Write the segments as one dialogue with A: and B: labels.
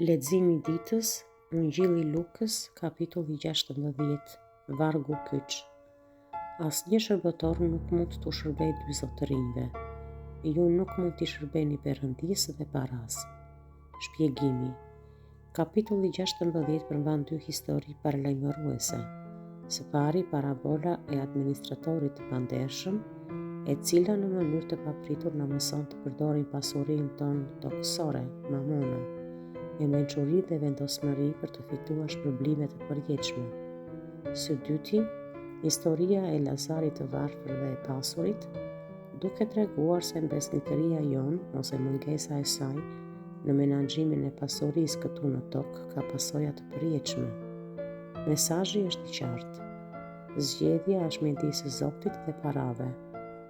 A: Leximi i ditës, Ungjilli i Lukës, kapitulli 16, vargu kyç. Asnjë shërbëtor nuk mund të shërbejë dy zotërinjve. Ju nuk mund t'i shërbeni Perëndisë dhe Paras. Shpjegimi. Kapitulli 16 përmban dy histori paralajmëruese. Së pari parabola e administratorit të pandershëm, e cila në mënyrë të papritur na mëson të përdorim pasurinë tonë toksore, mamona, me mençuri dhe vendosmëri për të fituar shpërblimet e përjetshme. Së dyti, historia e Lazarit të varfër dhe e pasurit, duke treguar se besnikëria jonë ose mungesa e saj në menaxhimin e pasurisë këtu në tokë ka pasoja të përjetshme. Mesazhi është i qartë. Zgjedhja është midis Zotit dhe parave,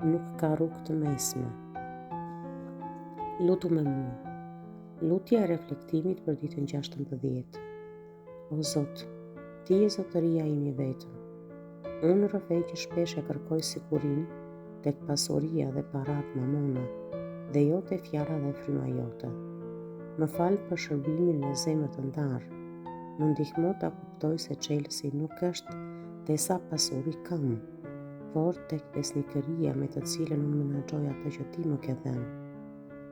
A: nuk ka rrugë të mesme. Lutu me mua. Lutja e reflektimit për ditën 16. O Zot, Ti je zotëria ime vetëm. Unë rrëfej që shpesh e kërkoj sigurinë tek pasuria dhe parat mamona, dhe jo te fjala dhe fryma jote. Më fal për shërbimin në zemër të ndarë. Më ndihmo ta kuptoj se çelësi nuk është te sa pasuri kam, por tek besnikëria me të cilën unë menaxhoj atë që Ti më ke dhënë.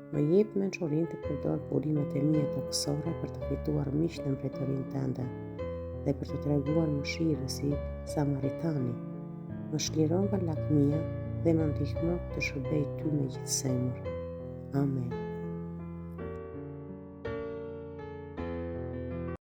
A: Më jep mençurinë të përdor burimet e mia toksore për të fituar miq në mbretërinë tënde dhe për të treguar mëshirë si Samaritani. Më shliro nga lakmia dhe më ndihmo të shërbej Ty me gjithë zemër. Amen.